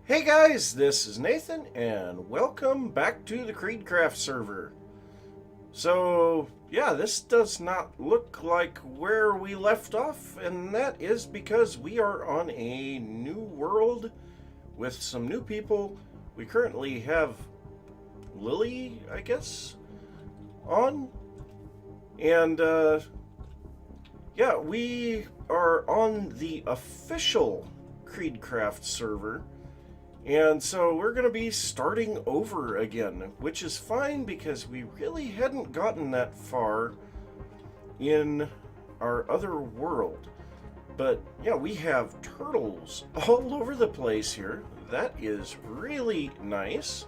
Hey guys, this is Nathan, and welcome back to the CreedCraft server. So, yeah, this does not look like where we left off, and that is because we are on a new world with some new people. We currently have Lily, I guess, on, and yeah, we are on the official CreedCraft server. And so we're going to be starting over again, which is fine because we really hadn't gotten that far in our other world. But yeah, we have turtles all over the place here. That is really nice.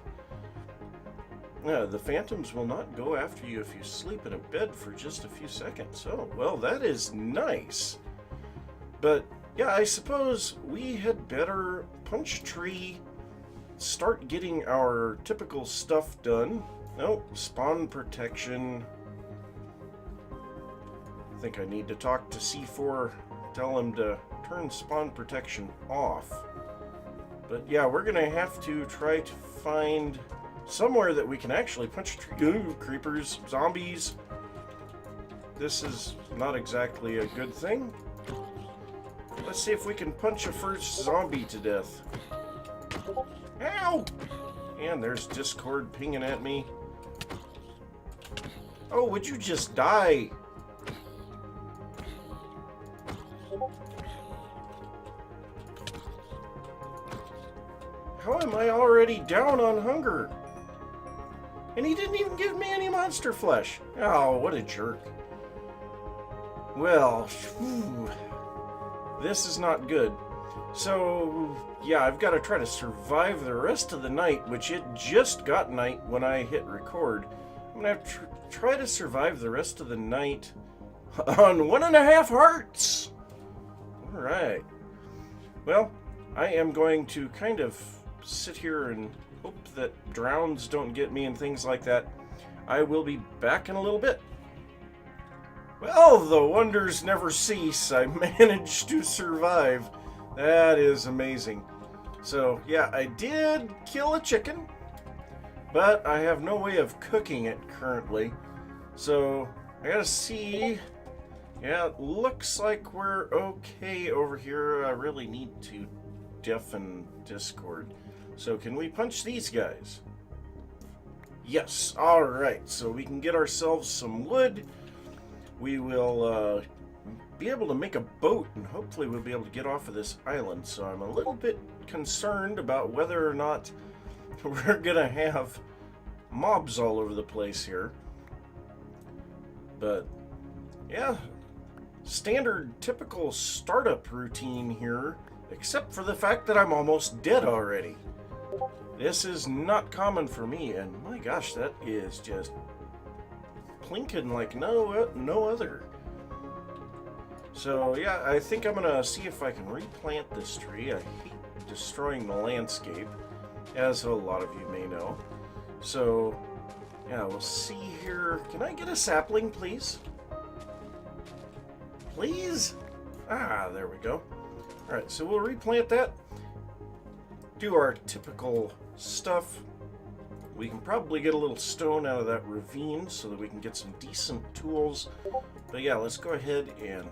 The phantoms will not go after you if you sleep in a bed for just a few seconds. Oh, well, that is nice. But yeah, I suppose we had better punch tree, start getting our typical stuff done. No, spawn protection. I think I need to talk to C4, tell him to turn spawn protection off. But yeah, we're gonna have to try to find somewhere that we can actually punch creepers, zombies. This is not exactly a good thing. Let's see if we can punch a first zombie to death. Ow! And there's Discord pinging at me. Oh, would you just die? How am I already down on hunger? And he didn't even give me any monster flesh. Oh, what a jerk. Well, whew, this is not good. So, yeah, I've got to try to survive the rest of the night, which it just got night when I hit record. I'm going to have to try to survive the rest of the night on 1.5 hearts. All right. Well, I am going to kind of sit here and hope that drowns don't get me and things like that. I will be back in a little bit. Well, the wonders never cease. I managed to survive. That is amazing. So, yeah, I did kill a chicken, but I have no way of cooking it currently. So, I gotta see. Yeah, it looks like we're okay over here. I really need to deafen Discord. So, can we punch these guys? Yes. Alright, so we can get ourselves some wood. We will be able to make a boat, and hopefully we'll be able to get off of this island. So I'm a little bit concerned about whether or not we're gonna have mobs all over the place here. But yeah, standard typical startup routine here, except for the fact that I'm almost dead already. This is not common for me, and my gosh, that is just plinking like no other. So yeah, I think I'm gonna see if I can replant this tree. I hate destroying the landscape, as a lot of you may know. So yeah, we'll see here. Can I get a sapling, please? Please? Ah, there we go. Alright, so we'll replant that. Do our typical stuff. We can probably get a little stone out of that ravine so that we can get some decent tools. But yeah, let's go ahead and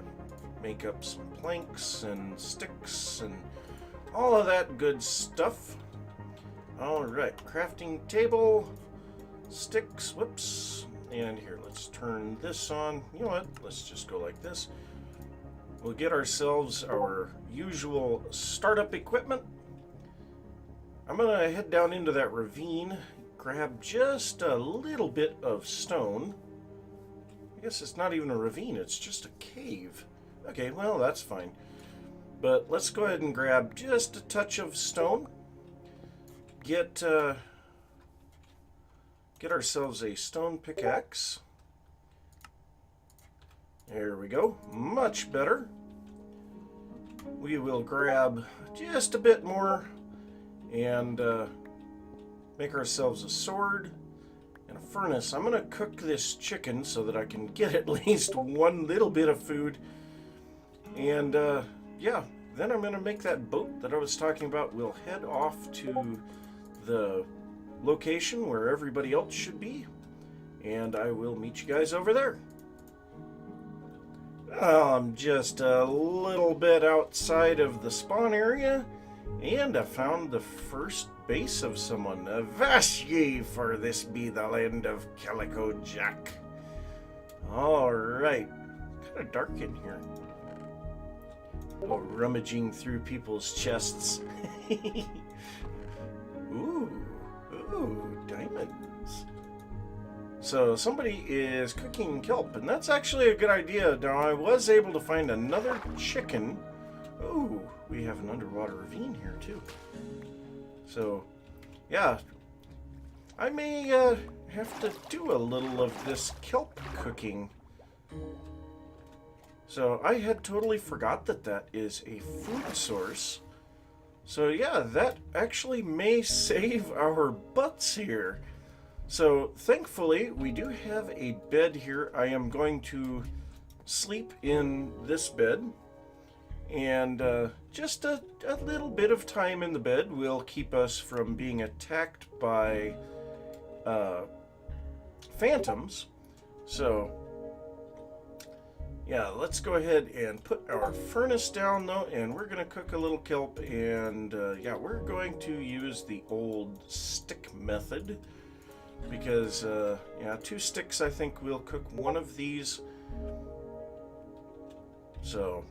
make up some planks and sticks and all of that good stuff. Alright, crafting table, sticks, whoops, and here, let's turn this on. You know what, let's just go like this. We'll get ourselves our usual startup equipment. I'm gonna head down into that ravine, grab just a little bit of stone. I guess it's not even a ravine, it's just a cave. Okay, well, that's fine. But let's go ahead and grab just a touch of stone. Get ourselves a stone pickaxe. There we go. Much better. We will grab just a bit more and make ourselves a sword and a furnace. I'm going to cook this chicken so that I can get at least one little bit of food. And yeah, then I'm going to make that boat that I was talking about. We'll head off to the location where everybody else should be, and I will meet you guys over there. I'm just a little bit outside of the spawn area, and I found the first base of someone. Avast ye, for this be the land of Calico Jack. Alright. Kind of dark in here. Oh, rummaging through people's chests. Ooh, diamonds. So somebody is cooking kelp, and that's actually a good idea. Now, I was able to find another chicken. Ooh, we have an underwater ravine here too. So, yeah, I may have to do a little of this kelp cooking. So I had totally forgot that that is a food source. So yeah, that actually may save our butts here. So thankfully, we do have a bed here. I am going to sleep in this bed. And just a little bit of time in the bed will keep us from being attacked by phantoms. So yeah, let's go ahead and put our furnace down though, and we're going to cook a little kelp. And yeah, we're going to use the old stick method. Because, yeah, 2 sticks, I think we'll cook one of these. So,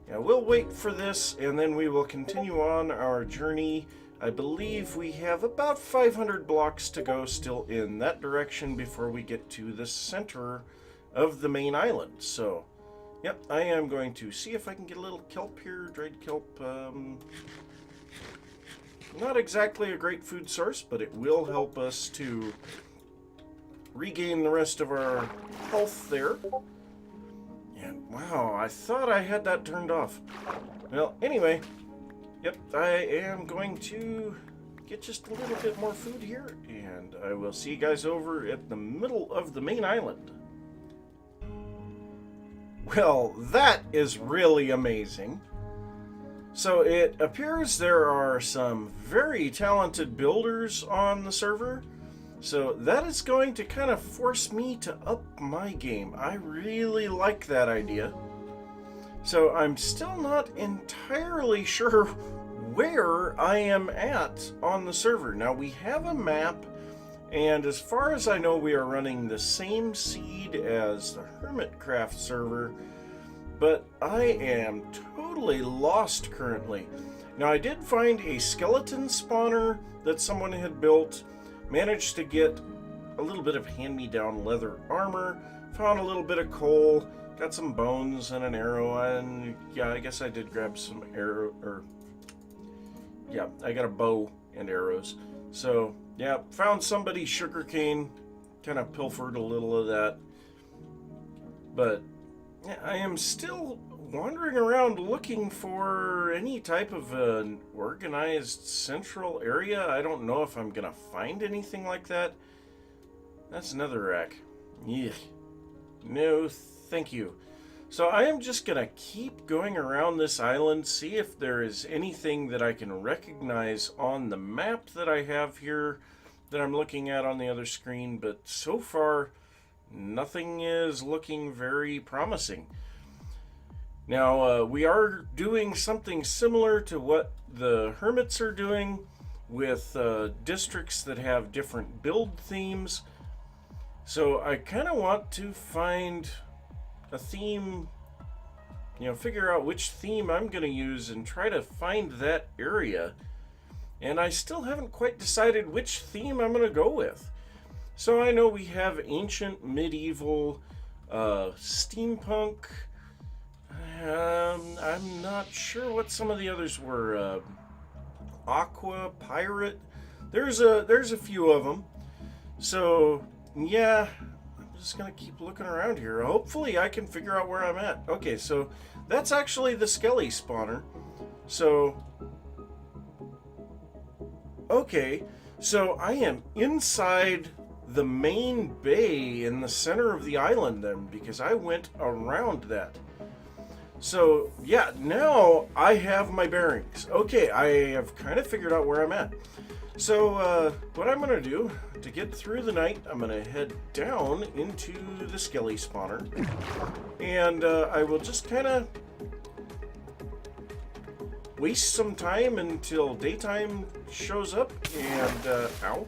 yeah, we'll wait for this, and then we will continue on our journey. I believe we have about 500 blocks to go still in that direction before we get to the center of the main island. So, yep, I am going to see if I can get a little kelp here, dried kelp. Not exactly a great food source, but it will help us to regain the rest of our health there. And wow, I thought I had that turned off. Well, anyway, yep, I am going to get just a little bit more food here, and I will see you guys over at the middle of the main island. Well, that is really amazing. So it appears there are some very talented builders on the server. So that is going to kind of force me to up my game. I really like that idea. So I'm still not entirely sure where I am at on the server. Now we have a map, and as far as I know, we are running the same seed as the MineCraft server. But I am totally lost currently. Now, I did find a skeleton spawner that someone had built, managed to get a little bit of hand-me-down leather armor, found a little bit of coal, got some bones and an arrow, and yeah, I guess I did grab some yeah, I got a bow and arrows. So, yeah, found somebody's sugarcane, kind of pilfered a little of that. But I am still wandering around looking for any type of an organized central area. I don't know if I'm gonna find anything like that. That's another rack. Yeah. No, thank you. So I am just gonna keep going around this island, see if there is anything that I can recognize on the map that I have here that I'm looking at on the other screen, but so far nothing is looking very promising. Now, we are doing something similar to what the hermits are doing with districts that have different build themes. So I kind of want to find a theme, you know, figure out which theme I'm going to use and try to find that area. And I still haven't quite decided which theme I'm going to go with. So I know we have ancient, medieval, steampunk. I'm not sure what some of the others were. Aqua, pirate. There's a few of them. So yeah, I'm just gonna keep looking around here. Hopefully I can figure out where I'm at. Okay, so that's actually the Skelly spawner. So okay, so I am inside the main bay in the center of the island then, because I went around that. So yeah, now I have my bearings. Okay, I have kind of figured out where I'm at. So what I'm gonna do to get through the night, I'm gonna head down into the skelly spawner, and I will just kind of waste some time until daytime shows up. And ow.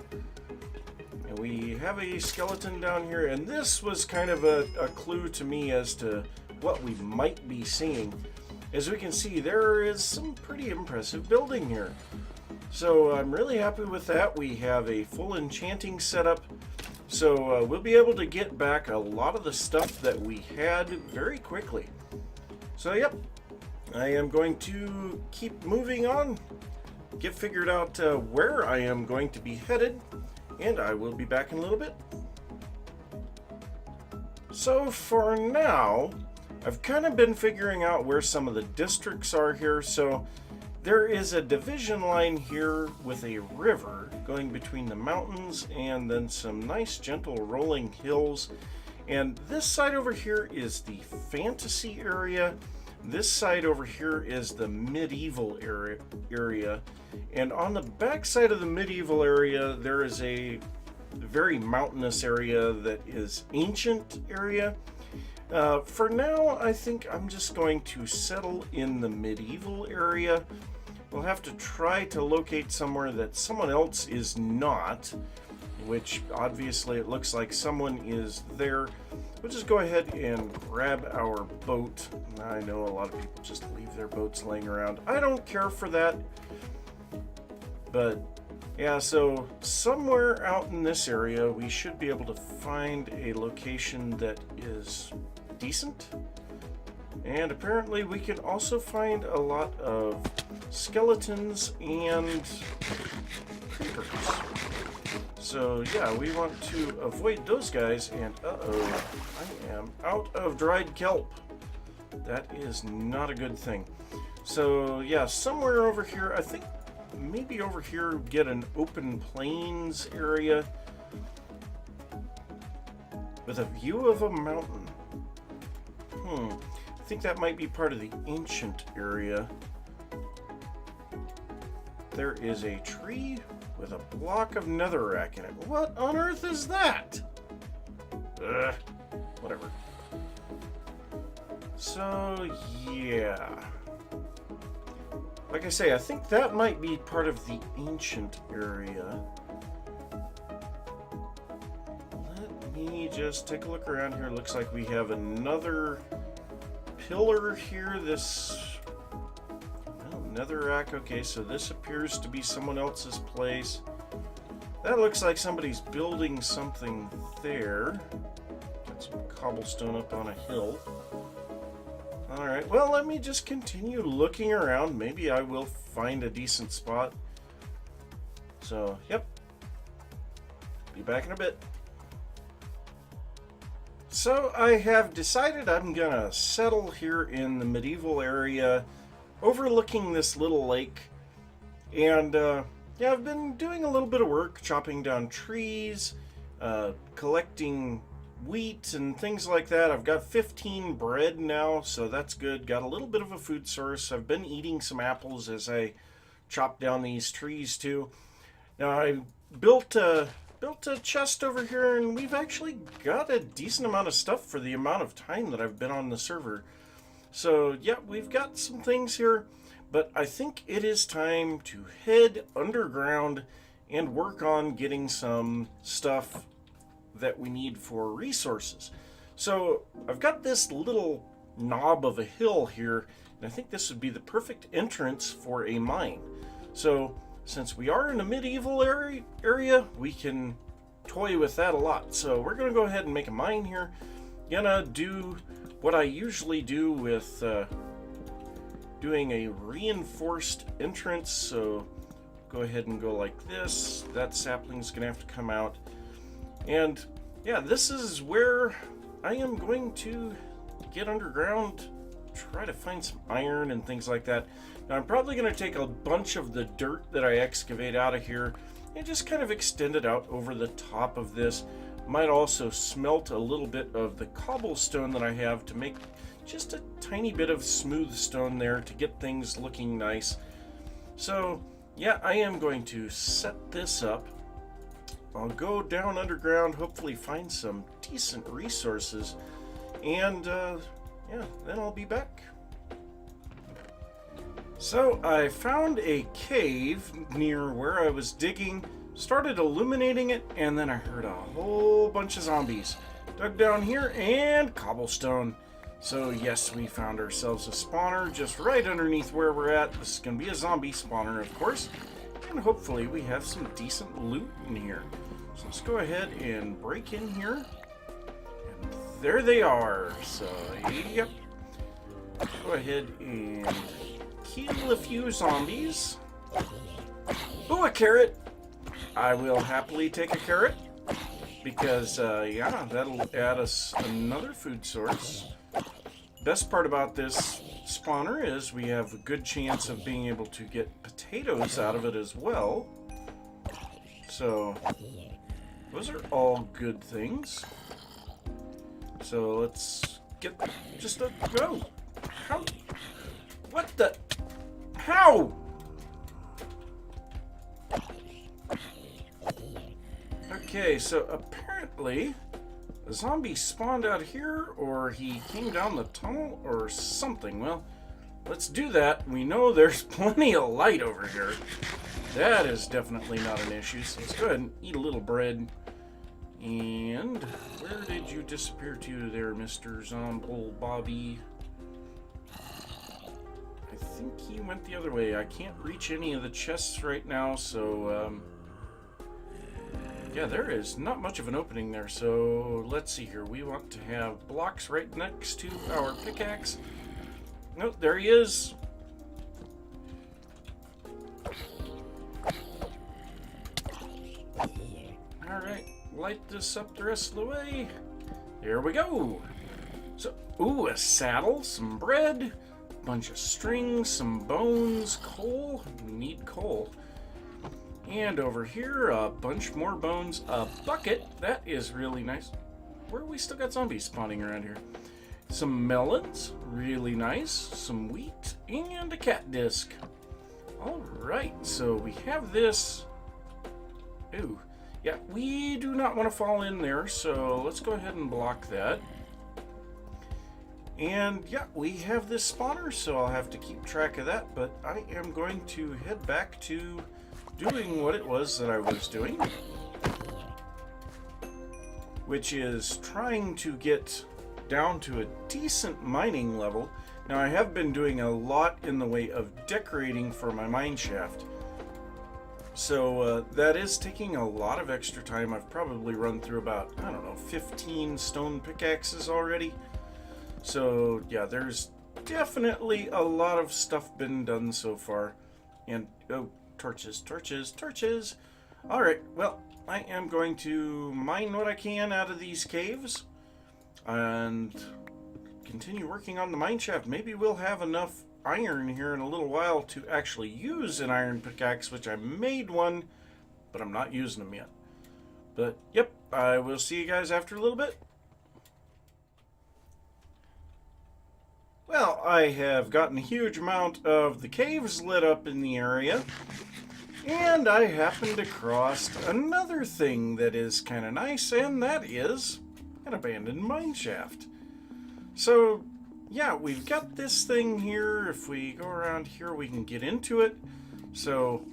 And we have a skeleton down here, and this was kind of a clue to me as to what we might be seeing. As we can see, there is some pretty impressive building here. So I'm really happy with that. We have a full enchanting setup, so we'll be able to get back a lot of the stuff that we had very quickly. So yep, I am going to keep moving on, get figured out where I am going to be headed, and I will be back in a little bit. So for now, I've kind of been figuring out where some of the districts are here. So there is a division line here with a river going between the mountains and then some nice gentle rolling hills. And this side over here is the fantasy area. This side over here is the medieval area. And on the back side of the medieval area, there is a very mountainous area that is ancient area. For now, I think I'm just going to settle in the medieval area. We'll have to try to locate somewhere that someone else is not, which obviously it looks like someone is there. We'll just go ahead and grab our boat. I know a lot of people just leave their boats laying around. I don't care for that. But yeah, so somewhere out in this area, we should be able to find a location that is decent. And apparently we can also find a lot of skeletons and creepers. So yeah, we want to avoid those guys. And uh-oh, I am out of dried kelp. That is not a good thing. So yeah, somewhere over here, I think maybe over here, get an open plains area with a view of a mountain. I think that might be part of the ancient area. There is a tree with a block of netherrack in it. What on earth is that? Whatever. So, yeah. Like I say, I think that might be part of the ancient area. Let me just take a look around here. Looks like we have another pillar here. This netherrack. Okay, so this appears to be someone else's place. That looks like somebody's building something there. Got some cobblestone up on a hill. Alright, well, let me just continue looking around. Maybe I will find a decent spot. So, yep. Be back in a bit. So, I have decided I'm gonna settle here in the medieval area overlooking this little lake. And, yeah, I've been doing a little bit of work, chopping down trees, collecting wheat and things like that. I've got 15 bread now, so that's good. Got a little bit of a food source. I've been eating some apples as I chop down these trees too. Now I built a chest over here, and we've actually got a decent amount of stuff for the amount of time that I've been on the server. So yeah, we've got some things here, but I think it is time to head underground and work on getting some stuff that we need for resources. So I've got this little knob of a hill here, and I think this would be the perfect entrance for a mine. So since we are in a medieval area, we can toy with that a lot. So we're going to go ahead and make a mine here. Gonna do what I usually do with doing a reinforced entrance. So go ahead and go like this. That sapling's gonna have to come out. And yeah, this is where I am going to get underground, try to find some iron and things like that. Now I'm probably going to take a bunch of the dirt that I excavate out of here and just kind of extend it out over the top of this. Might also smelt a little bit of the cobblestone that I have to just a tiny bit of smooth stone there to get things looking nice. So yeah, I am going to set this up. I'll go down underground, hopefully find some decent resources, and yeah, then I'll be back. So I found a cave near where I was digging, started illuminating it, and then I heard a whole bunch of zombies. Dug down here and cobblestone. So yes, we found ourselves a spawner just right underneath where we're at. This is going to be a zombie spawner, of course. And hopefully we have some decent loot in here. So let's go ahead and break in here. And there they are. So, yep. Go ahead and kill a few zombies. Oh, a carrot! I will happily take a carrot. Because, yeah, that'll add us another food source. Best part about this spawner is we have a good chance of being able to get potatoes out of it as well. So, those are all good things. So, let's get just a go. How? What the? How? Okay, so apparently a zombie spawned out here, or he came down the tunnel, or something. Well, let's do that. We know there's plenty of light over here. That is definitely not an issue. So let's go ahead and eat a little bread. And where did you disappear to there, Mr. Zombie Bobby? I think he went the other way. I can't reach any of the chests right now, so yeah, there is not much of an opening there. So let's see here. We want to have blocks right next to our pickaxe. Nope, there he is. Alright, light this up the rest of the way. There we go. So, ooh, a saddle, some bread, a bunch of strings, some bones, coal. We need coal. And over here, a bunch more bones, a bucket. That is really nice. Where we still got zombies spawning around here. Some melons, really nice. Some wheat, and a cat disc. Alright, so we have this. Ooh, yeah, we do not want to fall in there, so let's go ahead and block that. And yeah, we have this spawner, so I'll have to keep track of that, but I am going to head back to doing what it was that I was doing, which is trying to get down to a decent mining level. Now, I have been doing a lot in the way of decorating for my mine shaft, so that is taking a lot of extra time. I've probably run through about, I don't know, 15 stone pickaxes already. So yeah, there's definitely a lot of stuff been done so far. And oh, torches, torches, torches. Alright, well, I am going to mine what I can out of these caves and continue working on the mine shaft. Maybe we'll have enough iron here in a little while to actually use an iron pickaxe, which I made one, but I'm not using them yet. But yep, I will see you guys after a little bit. Well, I have gotten a huge amount of the caves lit up in the area, and I happened across another thing that is kind of nice, and that is an abandoned mine shaft. So, yeah, we've got this thing here. If we go around here, we can get into it. So,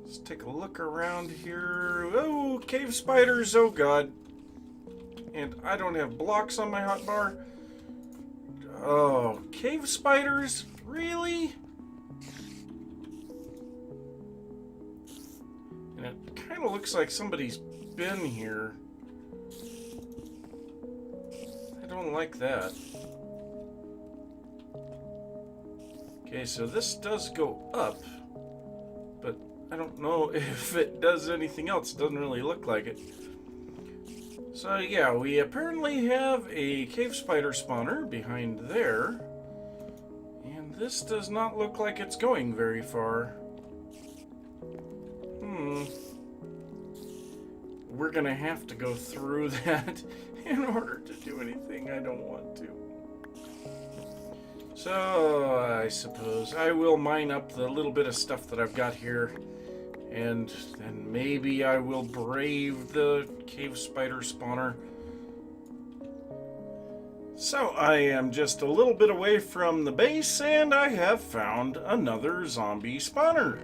let's take a look around here. Oh, cave spiders, oh god. And I don't have blocks on my hotbar. Oh, cave spiders? Really? And it kind of looks like somebody's been here. I don't like that. Okay, so this does go up, but I don't know if it does anything else. It doesn't really look like it. So yeah, we apparently have a cave spider spawner behind there. And this does not look like it's going very far. We're gonna have to go through that in order to do anything. I don't want to. So I suppose I will mine up the little bit of stuff that I've got here, and then maybe I will brave the cave spider spawner. So I am just a little bit away from the base, and I have found another zombie spawner.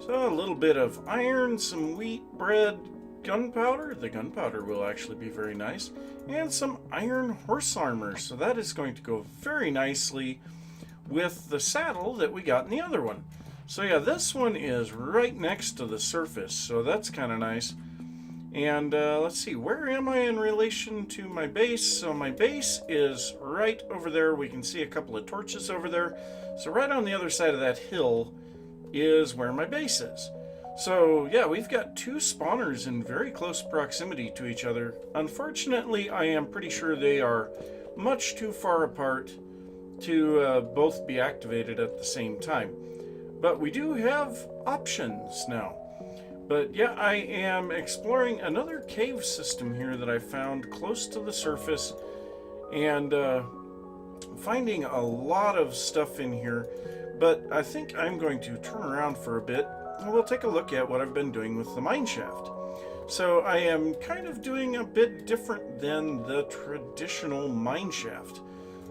So a little bit of iron, some wheat, bread, gunpowder. The gunpowder will actually be very nice. And some iron horse armor. So that is going to go very nicely with the saddle that we got in the other one. So yeah, this one is right next to the surface. So that's kind of nice. And let's see, where am I in relation to my base? So my base is right over there. We can see a couple of torches over there. So right on the other side of that hill is where my base is. So yeah, we've got two spawners in very close proximity to each other. Unfortunately, I am pretty sure they are much too far apart to both be activated at the same time. But we do have options now. But yeah, I am exploring another cave system here that I found close to the surface, and finding a lot of stuff in here. But I think I'm going to turn around for a bit, and we'll take a look at what I've been doing with the mineshaft. So I am kind of doing a bit different than the traditional mineshaft.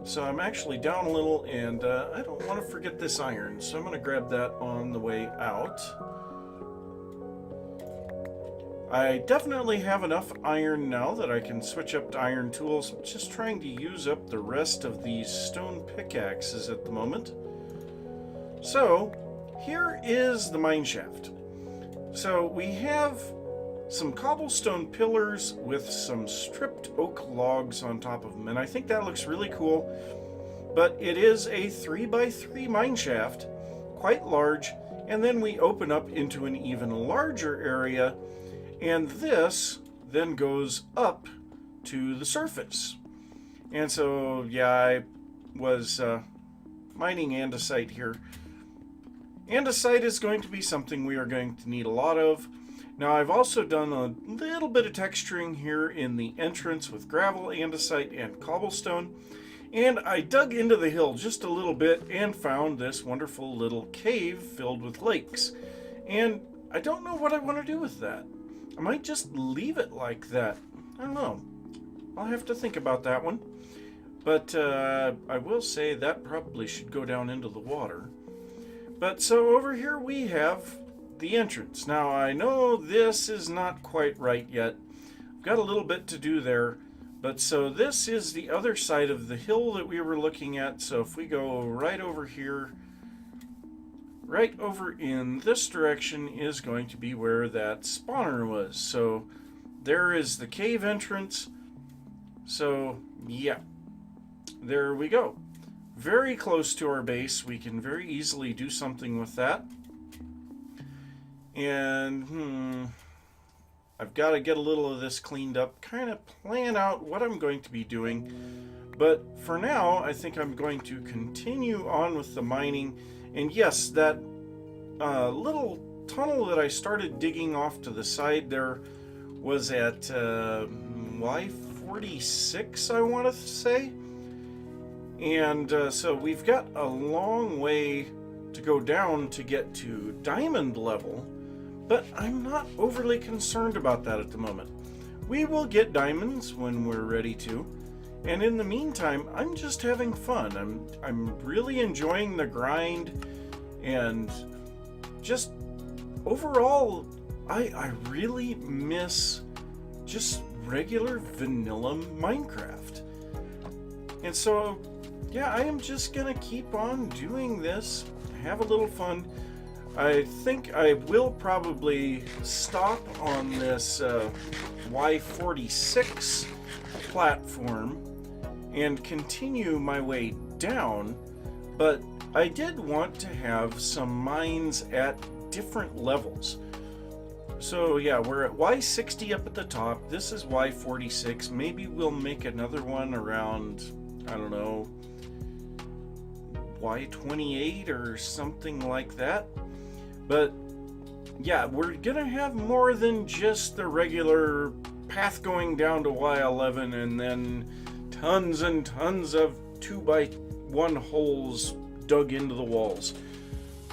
So I'm actually down a little, and I don't want to forget this iron, so I'm going to grab that on the way out. I definitely have enough iron now that I can switch up to iron tools. I'm just trying to use up the rest of these stone pickaxes at the moment. So, here is the mineshaft. So, we have some cobblestone pillars with some stripped oak logs on top of them, and I think that looks really cool. But it is a 3x3 mineshaft, quite large, and then we open up into an even larger area, and this then goes up to the surface. And so, yeah, I was mining andesite here. Andesite is going to be something we are going to need a lot of. Now, I've also done a little bit of texturing here in the entrance with gravel, andesite, and cobblestone. And I dug into the hill just a little bit and found this wonderful little cave filled with lakes. And I don't know what I want to do with that. I might just leave it like that. I don't know. I'll have to think about that one. But I will say that probably should go down into the water. But so over here we have the entrance. Now I know this is not quite right yet. I've got a little bit to do there. But so this is the other side of the hill that we were looking at. So if we go right over here, right over in this direction is going to be where that spawner was. So there is the cave entrance. So yeah, there we go. Very close to our base. We can very easily do something with that. And I've got to get a little of this cleaned up, kind of plan out what I'm going to be doing. But for now, I think I'm going to continue on with the mining. And yes, that little tunnel that I started digging off to the side there was at Y46, I want to say. And so we've got a long way to go down to get to diamond level, but I'm not overly concerned about that at the moment. We will get diamonds when we're ready to. And in the meantime, I'm just having fun. I'm really enjoying the grind, and just overall, I really miss just regular vanilla Minecraft. And so, yeah, I am just gonna keep on doing this, have a little fun. I think I will probably stop on this Y46 platform and continue my way down, but I did want to have some mines at different levels. So yeah, we're at Y60 up at the top. This is Y46. Maybe we'll make another one around, I don't know, Y28 or something like that. But yeah, we're gonna have more than just the regular path going down to Y11 and then tons and tons of 2x 1 holes dug into the walls.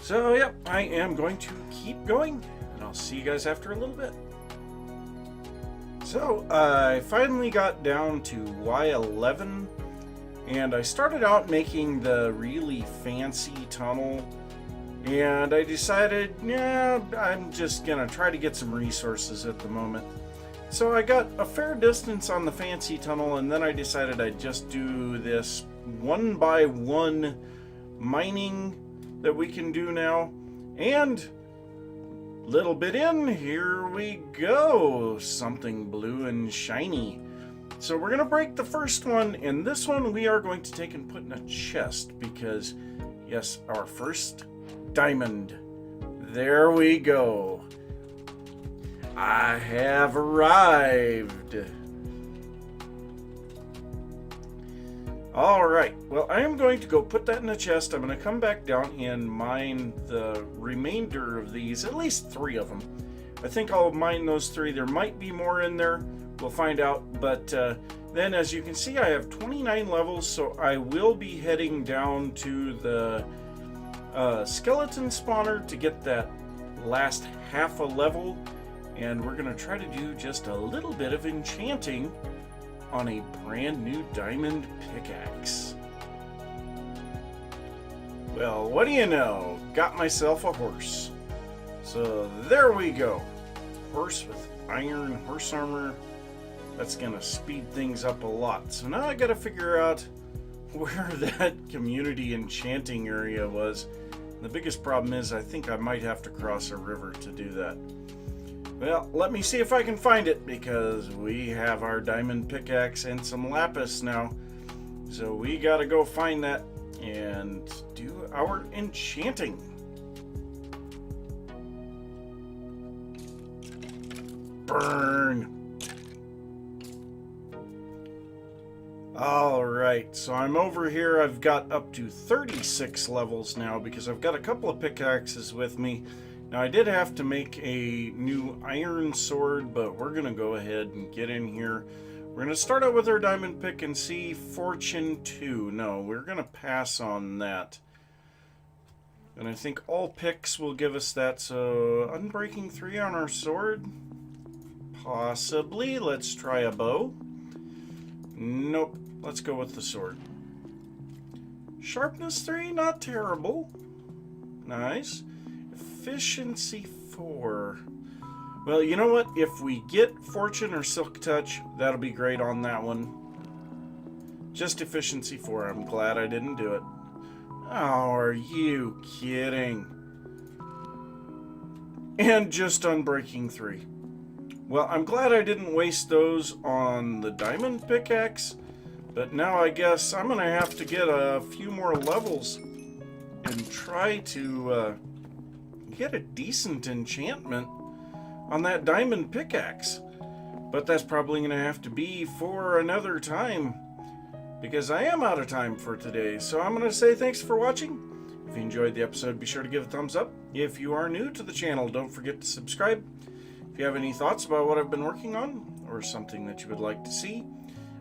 So, yep, I am going to keep going, and I'll see you guys after a little bit. So, I finally got down to Y11, and I started out making the really fancy tunnel, and I decided, yeah, I'm just gonna try to get some resources at the moment. So I got a fair distance on the fancy tunnel, and then I decided I'd just do this 1 by 1 mining that we can do now. And little bit in, here we go. Something blue and shiny. So we're gonna break the first one, and this one we are going to take and put in a chest because, yes, our first diamond. There we go. I have arrived. Alright, well, I am going to go put that in a chest. I'm going to come back down and mine the remainder of these, at least 3 of them. I think I'll mine those 3. There might be more in there. We'll find out. But then, as you can see, I have 29 levels, so I will be heading down to the skeleton spawner to get that last half a level. And we're going to try to do just a little bit of enchanting on a brand new diamond pickaxe. Well, what do you know? Got myself a horse. So there we go. Horse with iron horse armor. That's gonna speed things up a lot. So now I gotta figure out where that community enchanting area was. The biggest problem is I think I might have to cross a river to do that. Well, let me see if I can find it, because we have our diamond pickaxe and some lapis now. So we gotta go find that and do our enchanting. Burn! Alright, so I'm over here. I've got up to 36 levels now because I've got a couple of pickaxes with me. Now, I did have to make a new iron sword, but we're going to go ahead and get in here. We're going to start out with our diamond pick and see Fortune 2. No, we're going to pass on that. And I think all picks will give us that. So, Unbreaking 3 on our sword? Possibly. Let's try a bow. Nope. Let's go with the sword. Sharpness 3, not terrible. Nice. Efficiency 4. Well, you know what? If we get Fortune or Silk Touch, that'll be great on that one. Just efficiency 4. I'm glad I didn't do it. Oh, are you kidding? And just Unbreaking 3. Well, I'm glad I didn't waste those on the diamond pickaxe, but now I guess I'm going to have to get a few more levels and try to get a decent enchantment on that diamond pickaxe. But that's probably going to have to be for another time, because I am out of time for today. So I'm going to say thanks for watching. If you enjoyed the episode, be sure to give it a thumbs up. If you are new to the channel, don't forget to subscribe. If you have any thoughts about what I've been working on, or something that you would like to see,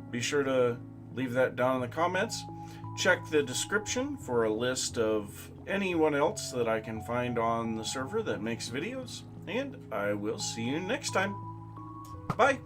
be sure to leave that down in the comments. Check the description for a list of anyone else that I can find on the server that makes videos, and I will see you next time. Bye!